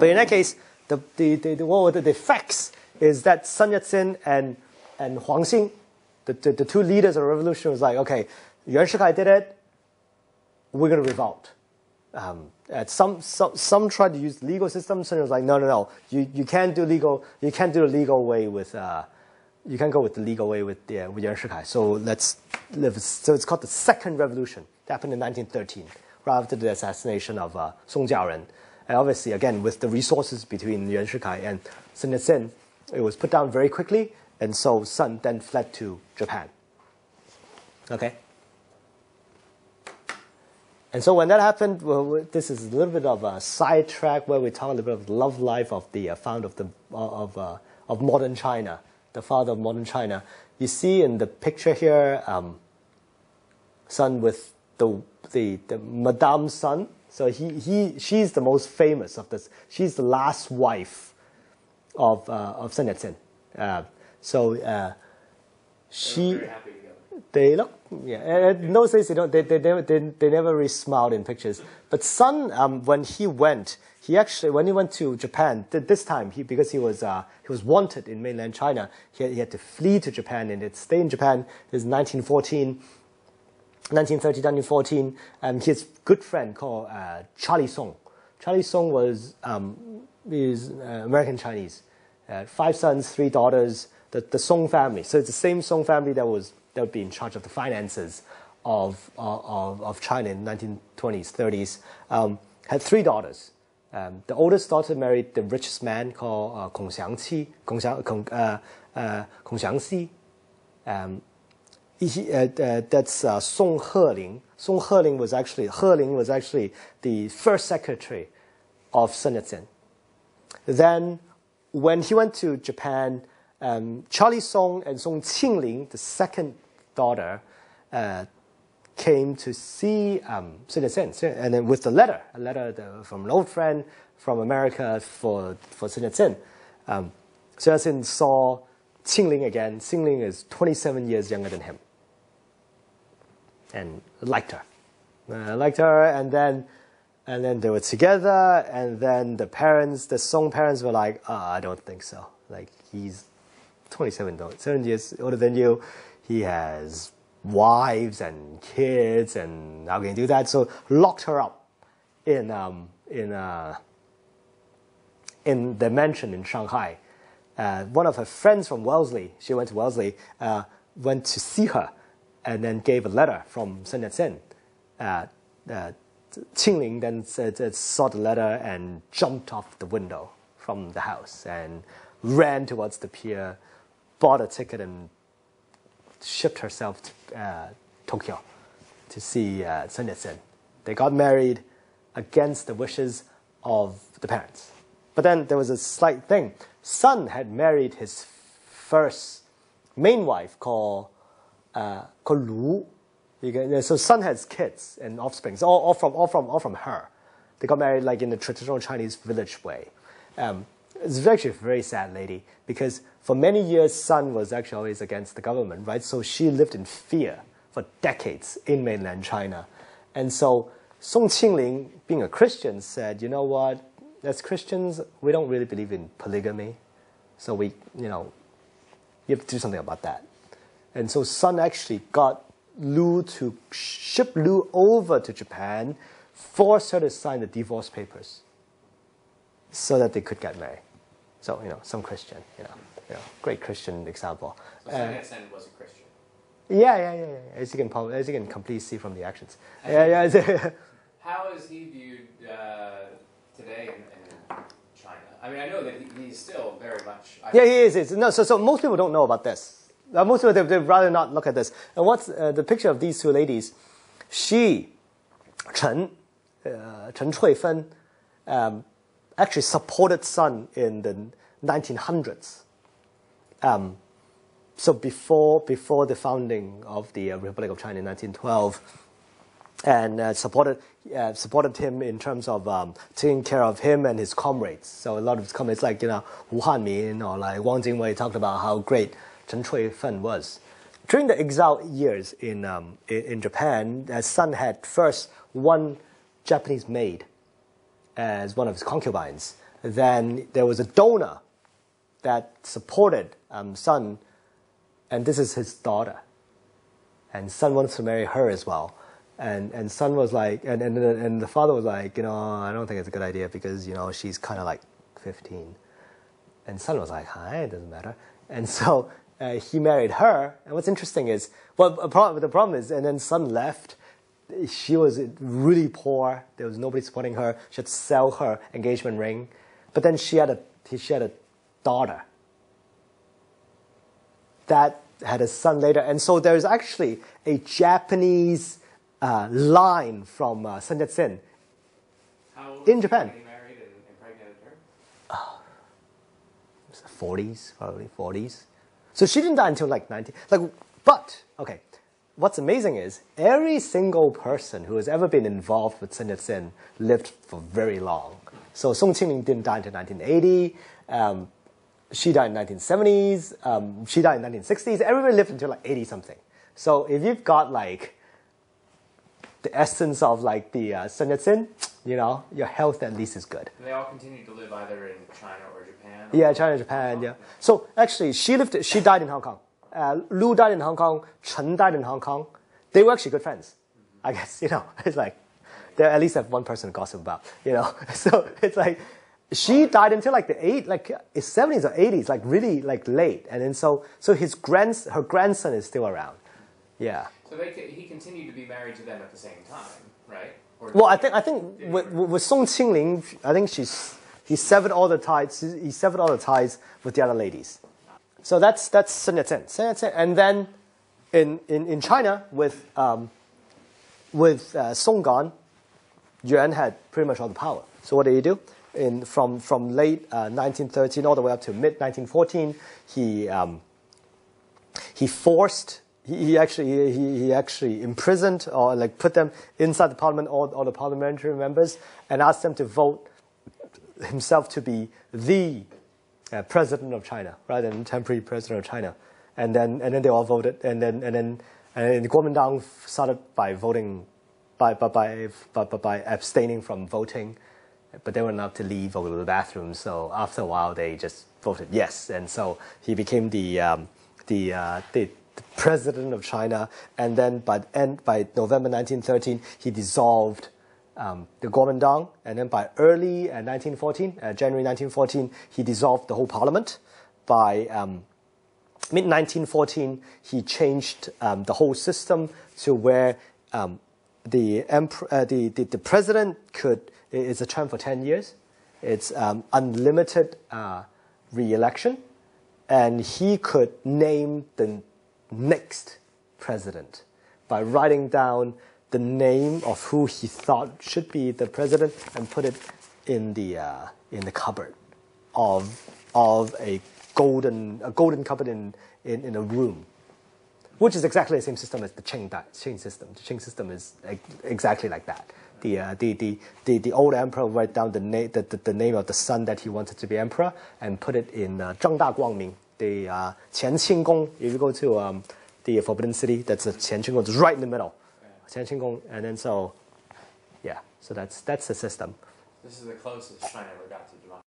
But in that case, what were the effects is that Sun Yat-sen and Huang Xing, the two leaders of the revolution, was like, okay, Yuan Shikai did it, we're going to revolt. Some tried to use the legal system. Some was like, no, you can't do the legal way with you can't go with the legal way with Yuan Shikai. So let's live. So it's called the Second Revolution. It happened in 1913, right after the assassination of Song Jiaoren. And obviously, again, with the resources between Yuan Shikai and Sun Yat-sen, it was put down very quickly, and so Sun then fled to Japan. Okay. And so when that happened, well, this is a little bit of a sidetrack where we talk a little bit of the love life of the founder of modern China, the father of modern China. You see in the picture here, Sun with the Madame Sun. So she's the most famous of this. She's the last wife of Sun Yat-sen. She. They look, yeah. In those days, they never really smiled in pictures. But Sun, when he went to Japan, this time because he was wanted in mainland China, he had to flee to Japan and had stayed in Japan. This is 1913, 1914. His good friend called Charlie Song. Charlie Song was American Chinese. 5 sons, 3 daughters. The Song family. So it's the same Song family that would be in charge of the finances of China in the 1920s, 30s, had 3 daughters. The oldest daughter married the richest man called Kong Xiangxi. That's Song Heling. Song Heling was actually the first secretary of Sun Yat-sen. Then, when he went to Japan, Charlie Song and Song Qingling, the second daughter, came to see Sun Yat-sen, and then with a letter from an old friend from America for Sun Yat-sen. Sun Yat-sen saw Qingling again. Qingling is 27 years younger than him, and liked her. And then they were together. And then the Song parents were like, I don't think so. Like, he's 7 years older than you. He has wives and kids, and how can you do that? So locked her up in the mansion in Shanghai. One of her friends from Wellesley, she went to Wellesley, went to see her, and then gave a letter from Sun Yat-sen. Qingling then saw the letter and jumped off the window from the house and ran towards the pier, bought a ticket, and shipped herself to Tokyo to see Sun Yat-sen. They got married against the wishes of the parents. But then there was a slight thing. Sun had married his first main wife called Lu. So Sun has kids and offspring, all from her. They got married like in the traditional Chinese village way. It's actually a very sad lady because for many years, Sun was actually always against the government, right? So she lived in fear for decades in mainland China. And so Song Qingling, being a Christian, said, you know what? As Christians, we don't really believe in polygamy. So you have to do something about that. And so Sun actually got Lu to ship Lu over to Japan, forced her to sign the divorce papers so that they could get married. So, some Christian, great Christian example. So Sun Yat-sen was a Christian? Yeah. As you can completely see from the actions. How is he viewed today in China? I mean, I know that he's still very much... he is. No, so most people don't know about this. Most people, they'd rather not look at this. And what's the picture of these 2 ladies? She, Chen Chuifen, actually supported Sun in the 1900s. So before the founding of the Republic of China in 1912, and supported him in terms of taking care of him and his comrades. So a lot of his comrades, like Wu Hanmin or like Wang Jingwei, talked about how great Chen Chuifen was. During the exile years in Japan, Sun had first one Japanese maid as one of his concubines. then there was a donor that supported Sun, and this is his daughter. And Sun wants to marry her as well. And Sun was like, and the father was like, I don't think it's a good idea because, she's kind of like 15. And Sun was like, it doesn't matter. And so he married her. And what's interesting is, the problem is, and then Sun left. She was really poor. There was nobody supporting her. She had to sell her engagement ring. But then she had a daughter that had a son later. And so there's actually a Japanese line from Sun Yat-sen in Japan. He married and impregnated her? 40s, probably 40s. So she didn't die until like 90. But, okay, what's amazing is every single person who has ever been involved with Sun Yat-sen lived for very long. So Song Qingling didn't die until 1980. She died in 1970s. She died in 1960s. Everybody lived until like 80-something. So if you've got like the essence of like the Sun Yat-sen, your health at least is good. And they all continued to live either in China or Japan? Yeah, China, Japan, yeah. So actually, she died in Hong Kong. Lu died in Hong Kong. Chen died in Hong Kong. They were actually good friends. I guess, it's like, they at least have one person to gossip about, So it's like, she died until like the 70s or 80s, like really like late. And then so her grandson is still around. Yeah. So he continued to be married to them at the same time, right? Well, I think with Song Qingling, I think he severed all the ties. He severed all the ties with the other ladies. So that's Sun Yat-sen. And then in China with Song gone, Yuan had pretty much all the power. So what did he do? From late 1913 all the way up to mid 1914, he actually imprisoned or like put them inside the parliament, all the parliamentary members, and asked them to vote himself to be the president of China rather than temporary president of China. And then they all voted, and then the Kuomintang started by voting by abstaining from voting, but they weren't allowed to leave or go to the bathroom. So after a while, they just voted yes, and so he became the president of China. And then by November 1913, he dissolved the Kuomintang, and then by early 1914, January 1914, he dissolved the whole parliament. By mid 1914, he changed the whole system to where the president it's a term for 10 years. It's unlimited re-election, and he could name the next president by writing down the name of who he thought should be the president and put it in the cupboard of a golden cupboard in a room, which is exactly the same system as the Qing system. The Qing system is exactly like that. The old emperor would write down the name of the son that he wanted to be emperor and put it in Zheng Da Guangming, the Qianqing Gong. If you go to the Forbidden City, that's the Qianqing Gong. It's right in the middle. Qianqing Gong, and then so that's the system. This is the closest China ever got to democracy.